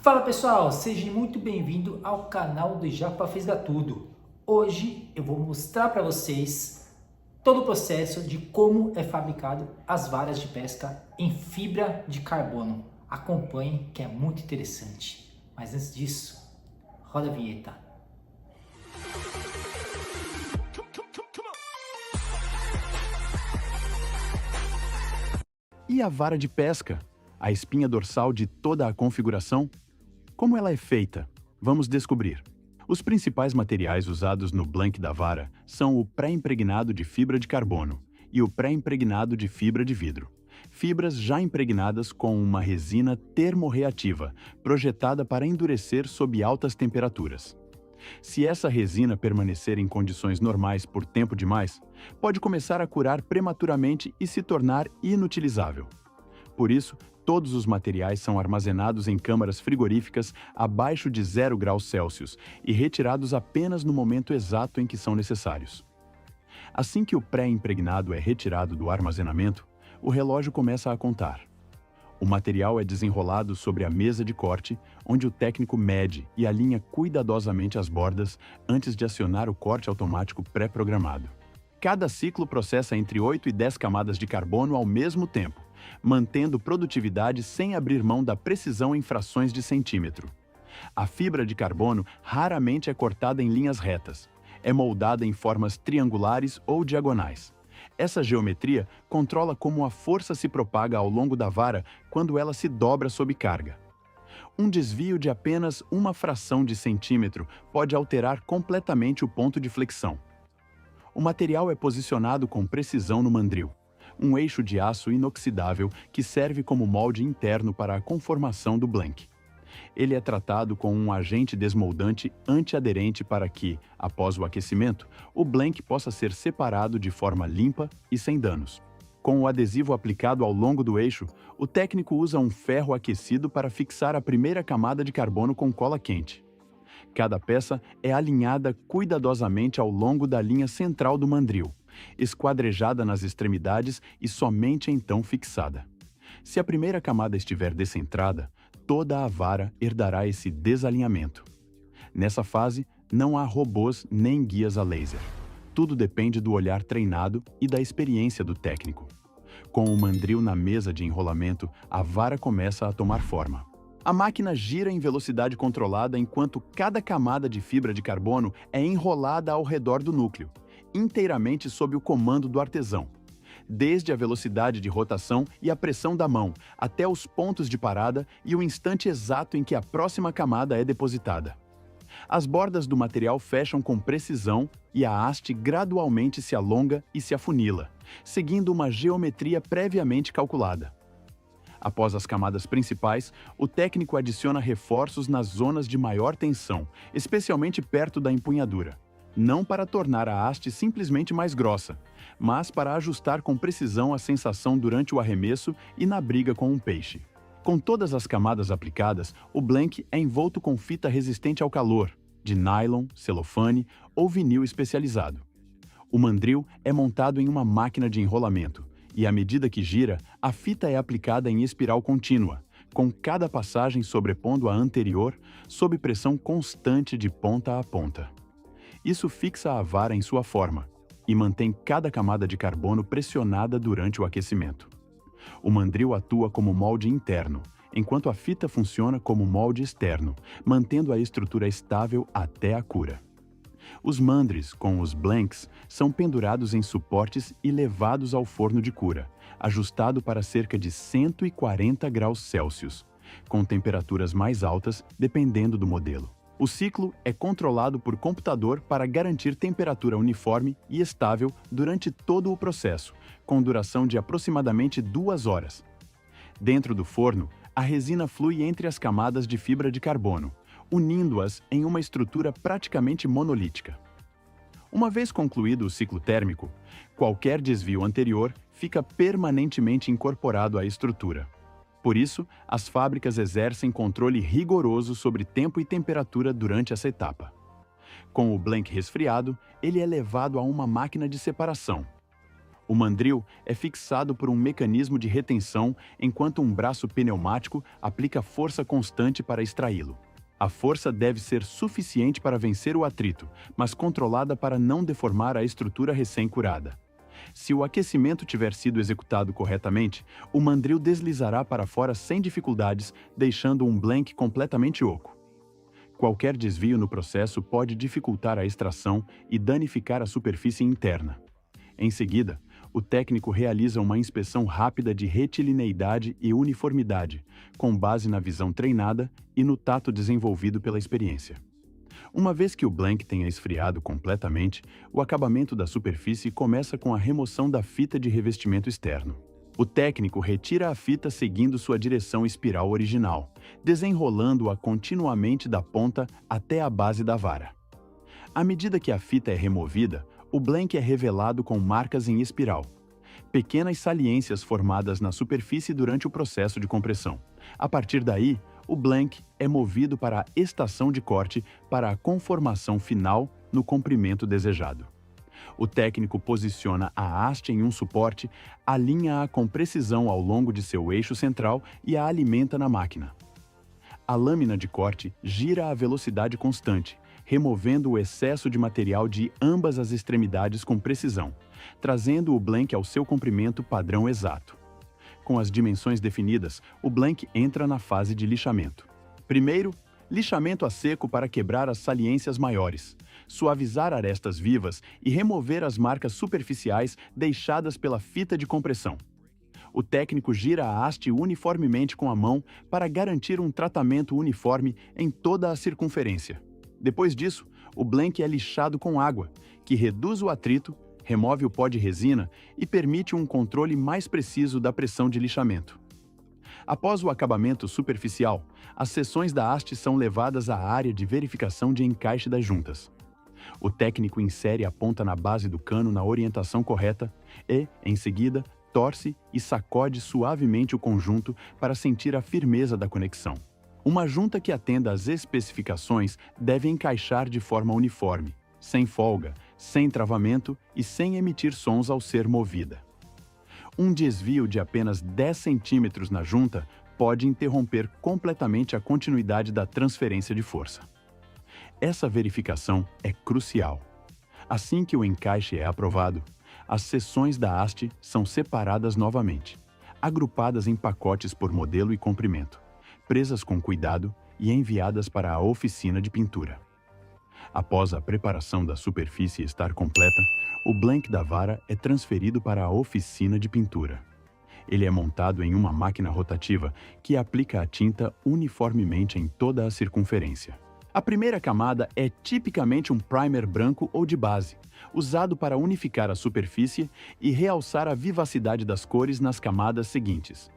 Fala pessoal, seja muito bem-vindo ao canal do Japa Fisga Tudo. Hoje eu vou mostrar para vocês todo o processo de como é fabricado as varas de pesca em fibra de carbono. Acompanhe que é muito interessante. Mas antes disso, roda a vinheta. E a vara de pesca? A espinha dorsal de toda a configuração? Como ela é feita? Vamos descobrir. Os principais materiais usados no blank da vara são o pré-impregnado de fibra de carbono e o pré-impregnado de fibra de vidro. Fibras já impregnadas com uma resina termorreativa, projetada para endurecer sob altas temperaturas. Se essa resina permanecer em condições normais por tempo demais, pode começar a curar prematuramente e se tornar inutilizável. Por isso, todos os materiais são armazenados em câmaras frigoríficas abaixo de 0 graus Celsius e retirados apenas no momento exato em que são necessários. Assim que o pré-impregnado é retirado do armazenamento, o relógio começa a contar. O material é desenrolado sobre a mesa de corte, onde o técnico mede e alinha cuidadosamente as bordas antes de acionar o corte automático pré-programado. Cada ciclo processa entre 8 e 10 camadas de carbono ao mesmo tempo, mantendo produtividade sem abrir mão da precisão em frações de centímetro. A fibra de carbono raramente é cortada em linhas retas. É moldada em formas triangulares ou diagonais. Essa geometria controla como a força se propaga ao longo da vara quando ela se dobra sob carga. Um desvio de apenas uma fração de centímetro pode alterar completamente o ponto de flexão. O material é posicionado com precisão no mandril, um eixo de aço inoxidável que serve como molde interno para a conformação do blank. Ele é tratado com um agente desmoldante antiaderente para que, após o aquecimento, o blank possa ser separado de forma limpa e sem danos. Com o adesivo aplicado ao longo do eixo, o técnico usa um ferro aquecido para fixar a primeira camada de carbono com cola quente. Cada peça é alinhada cuidadosamente ao longo da linha central do mandril, esquadrejada nas extremidades e somente então fixada. Se a primeira camada estiver descentrada, toda a vara herdará esse desalinhamento. Nessa fase, não há robôs nem guias a laser. Tudo depende do olhar treinado e da experiência do técnico. Com o mandril na mesa de enrolamento, a vara começa a tomar forma. A máquina gira em velocidade controlada enquanto cada camada de fibra de carbono é enrolada ao redor do núcleo, inteiramente sob o comando do artesão. Desde a velocidade de rotação e a pressão da mão, até os pontos de parada e o instante exato em que a próxima camada é depositada. As bordas do material fecham com precisão e a haste gradualmente se alonga e se afunila, seguindo uma geometria previamente calculada. Após as camadas principais, o técnico adiciona reforços nas zonas de maior tensão, especialmente perto da empunhadura. Não para tornar a haste simplesmente mais grossa, mas para ajustar com precisão a sensação durante o arremesso e na briga com um peixe. Com todas as camadas aplicadas, o blank é envolto com fita resistente ao calor, de nylon, celofane ou vinil especializado. O mandril é montado em uma máquina de enrolamento, e à medida que gira, a fita é aplicada em espiral contínua, com cada passagem sobrepondo a anterior, sob pressão constante de ponta a ponta. Isso fixa a vara em sua forma e mantém cada camada de carbono pressionada durante o aquecimento. O mandril atua como molde interno, enquanto a fita funciona como molde externo, mantendo a estrutura estável até a cura. Os mandres, com os blanks, são pendurados em suportes e levados ao forno de cura, ajustado para cerca de 140 graus Celsius, com temperaturas mais altas dependendo do modelo. O ciclo é controlado por computador para garantir temperatura uniforme e estável durante todo o processo, com duração de aproximadamente 2 horas. Dentro do forno, a resina flui entre as camadas de fibra de carbono, unindo-as em uma estrutura praticamente monolítica. Uma vez concluído o ciclo térmico, qualquer desvio anterior fica permanentemente incorporado à estrutura. Por isso, as fábricas exercem controle rigoroso sobre tempo e temperatura durante essa etapa. Com o blank resfriado, ele é levado a uma máquina de separação. O mandril é fixado por um mecanismo de retenção enquanto um braço pneumático aplica força constante para extraí-lo. A força deve ser suficiente para vencer o atrito, mas controlada para não deformar a estrutura recém-curada. Se o aquecimento tiver sido executado corretamente, o mandril deslizará para fora sem dificuldades, deixando um blank completamente oco. Qualquer desvio no processo pode dificultar a extração e danificar a superfície interna. Em seguida, o técnico realiza uma inspeção rápida de retilineidade e uniformidade, com base na visão treinada e no tato desenvolvido pela experiência. Uma vez que o blank tenha esfriado completamente, o acabamento da superfície começa com a remoção da fita de revestimento externo. O técnico retira a fita seguindo sua direção espiral original, desenrolando-a continuamente da ponta até a base da vara. À medida que a fita é removida, o blank é revelado com marcas em espiral, pequenas saliências formadas na superfície durante o processo de compressão. A partir daí, o blank é movido para a estação de corte para a conformação final no comprimento desejado. O técnico posiciona a haste em um suporte, alinha-a com precisão ao longo de seu eixo central e a alimenta na máquina. A lâmina de corte gira a velocidade constante, removendo o excesso de material de ambas as extremidades com precisão, trazendo o blank ao seu comprimento padrão exato. Com as dimensões definidas, o blank entra na fase de lixamento. Primeiro, lixamento a seco para quebrar as saliências maiores, suavizar arestas vivas e remover as marcas superficiais deixadas pela fita de compressão. O técnico gira a haste uniformemente com a mão para garantir um tratamento uniforme em toda a circunferência. Depois disso, o blank é lixado com água, que reduz o atrito, remove o pó de resina e permite um controle mais preciso da pressão de lixamento. Após o acabamento superficial, as seções da haste são levadas à área de verificação de encaixe das juntas. O técnico insere a ponta na base do cano na orientação correta e, em seguida, torce e sacode suavemente o conjunto para sentir a firmeza da conexão. Uma junta que atenda às especificações deve encaixar de forma uniforme, sem folga, sem travamento e sem emitir sons ao ser movida. Um desvio de apenas 10 centímetros na junta pode interromper completamente a continuidade da transferência de força. Essa verificação é crucial. Assim que o encaixe é aprovado, as seções da haste são separadas novamente, agrupadas em pacotes por modelo e comprimento, presas com cuidado e enviadas para a oficina de pintura. Após a preparação da superfície estar completa, o blank da vara é transferido para a oficina de pintura. Ele é montado em uma máquina rotativa que aplica a tinta uniformemente em toda a circunferência. A primeira camada é tipicamente um primer branco ou de base, usado para unificar a superfície e realçar a vivacidade das cores nas camadas seguintes.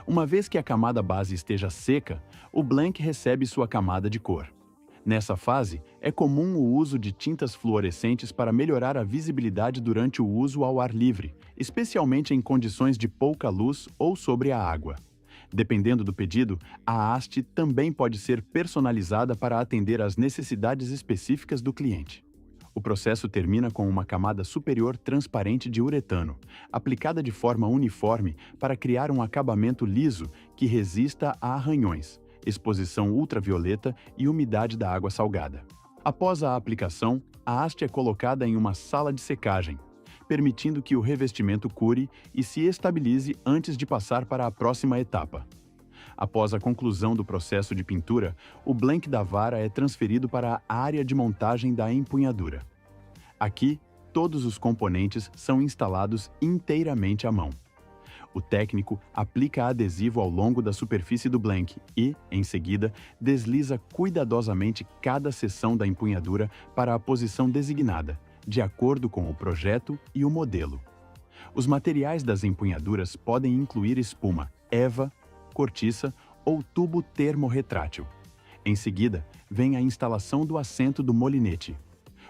Uma vez que a camada base esteja seca, o blank recebe sua camada de cor. Nessa fase, é comum o uso de tintas fluorescentes para melhorar a visibilidade durante o uso ao ar livre, especialmente em condições de pouca luz ou sobre a água. Dependendo do pedido, a haste também pode ser personalizada para atender às necessidades específicas do cliente. O processo termina com uma camada superior transparente de uretano, aplicada de forma uniforme para criar um acabamento liso que resista a arranhões, exposição ultravioleta e umidade da água salgada. Após a aplicação, a haste é colocada em uma sala de secagem, permitindo que o revestimento cure e se estabilize antes de passar para a próxima etapa. Após a conclusão do processo de pintura, o blank da vara é transferido para a área de montagem da empunhadura. Aqui, todos os componentes são instalados inteiramente à mão. O técnico aplica adesivo ao longo da superfície do blank e, em seguida, desliza cuidadosamente cada seção da empunhadura para a posição designada, de acordo com o projeto e o modelo. Os materiais das empunhaduras podem incluir espuma, eva, cortiça ou tubo termorretrátil. Em seguida, vem a instalação do assento do molinete,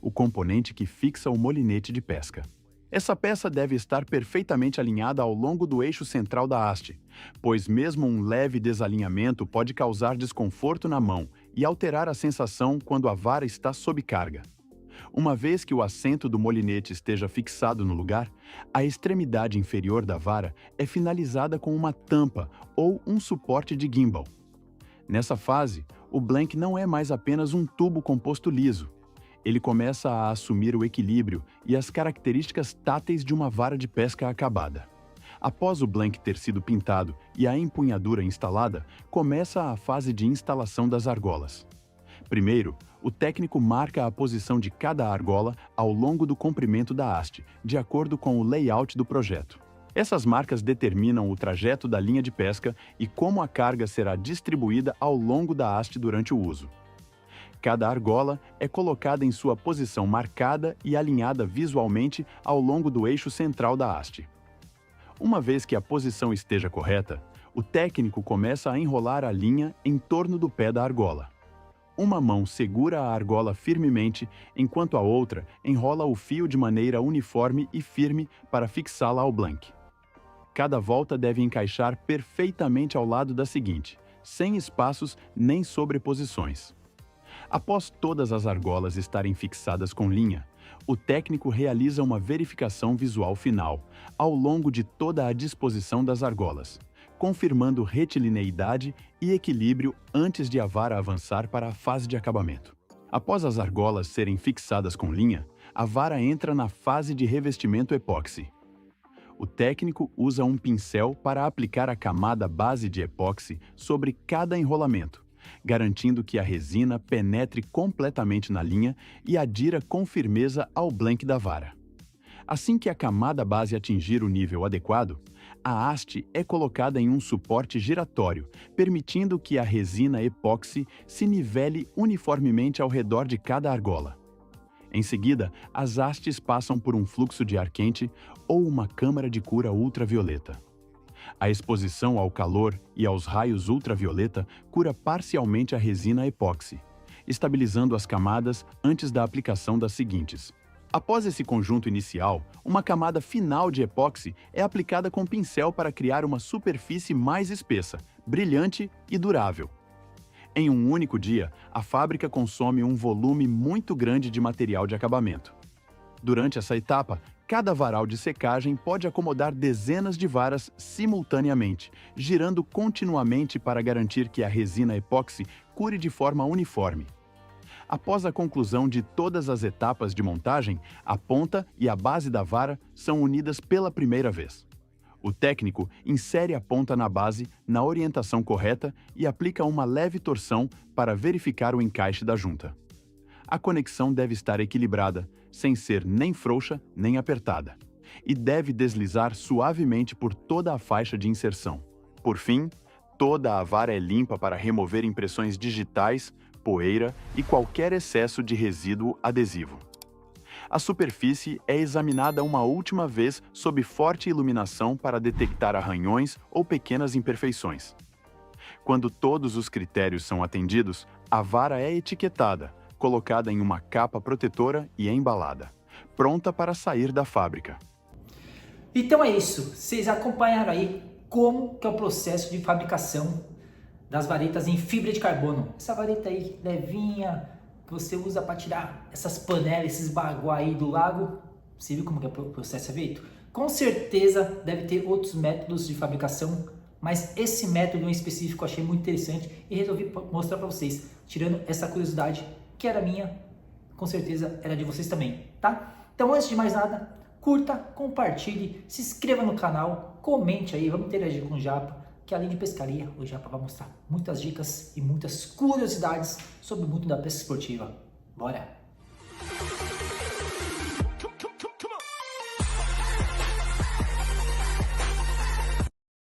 o componente que fixa o molinete de pesca. Essa peça deve estar perfeitamente alinhada ao longo do eixo central da haste, pois mesmo um leve desalinhamento pode causar desconforto na mão e alterar a sensação quando a vara está sob carga. Uma vez que o assento do molinete esteja fixado no lugar, a extremidade inferior da vara é finalizada com uma tampa ou um suporte de gimbal. Nessa fase, o blank não é mais apenas um tubo composto liso. Ele começa a assumir o equilíbrio e as características táteis de uma vara de pesca acabada. Após o blank ter sido pintado e a empunhadura instalada, começa a fase de instalação das argolas. Primeiro, o técnico marca a posição de cada argola ao longo do comprimento da haste, de acordo com o layout do projeto. Essas marcas determinam o trajeto da linha de pesca e como a carga será distribuída ao longo da haste durante o uso. Cada argola é colocada em sua posição marcada e alinhada visualmente ao longo do eixo central da haste. Uma vez que a posição esteja correta, o técnico começa a enrolar a linha em torno do pé da argola. Uma mão segura a argola firmemente, enquanto a outra enrola o fio de maneira uniforme e firme para fixá-la ao blank. Cada volta deve encaixar perfeitamente ao lado da seguinte, sem espaços nem sobreposições. Após todas as argolas estarem fixadas com linha, o técnico realiza uma verificação visual final, ao longo de toda a disposição das argolas, confirmando retilineidade e equilíbrio antes de a vara avançar para a fase de acabamento. Após as argolas serem fixadas com linha, a vara entra na fase de revestimento epóxi. O técnico usa um pincel para aplicar a camada base de epóxi sobre cada enrolamento, garantindo que a resina penetre completamente na linha e adira com firmeza ao blank da vara. Assim que a camada base atingir o nível adequado, a haste é colocada em um suporte giratório, permitindo que a resina epóxi se nivele uniformemente ao redor de cada argola. Em seguida, as hastes passam por um fluxo de ar quente ou uma câmara de cura ultravioleta. A exposição ao calor e aos raios ultravioleta cura parcialmente a resina epóxi, estabilizando as camadas antes da aplicação das seguintes. Após esse conjunto inicial, uma camada final de epóxi é aplicada com pincel para criar uma superfície mais espessa, brilhante e durável. Em um único dia, a fábrica consome um volume muito grande de material de acabamento. Durante essa etapa, cada varal de secagem pode acomodar dezenas de varas simultaneamente, girando continuamente para garantir que a resina epóxi cure de forma uniforme. Após a conclusão de todas as etapas de montagem, a ponta e a base da vara são unidas pela primeira vez. O técnico insere a ponta na base, na orientação correta e aplica uma leve torção para verificar o encaixe da junta. A conexão deve estar equilibrada, sem ser nem frouxa nem apertada, e deve deslizar suavemente por toda a faixa de inserção. Por fim, toda a vara é limpa para remover impressões digitais, poeira e qualquer excesso de resíduo adesivo. A superfície é examinada uma última vez sob forte iluminação para detectar arranhões ou pequenas imperfeições. Quando todos os critérios são atendidos, a vara é etiquetada, colocada em uma capa protetora e embalada, pronta para sair da fábrica. Então é isso, vocês acompanharam aí como que é o processo de fabricação das varetas em fibra de carbono. Essa vareta aí, levinha, que você usa para tirar essas panelas, esses baguá aí do lago. Você viu como que o processo é feito? Com certeza deve ter outros métodos de fabricação, mas esse método em específico eu achei muito interessante e resolvi mostrar para vocês, tirando essa curiosidade que era minha, com certeza era de vocês também, tá? Então antes de mais nada, curta, compartilhe, se inscreva no canal, comente aí, vamos interagir com o Japa, que além de pescaria, o Japa vai mostrar muitas dicas e muitas curiosidades sobre o mundo da pesca esportiva. Bora!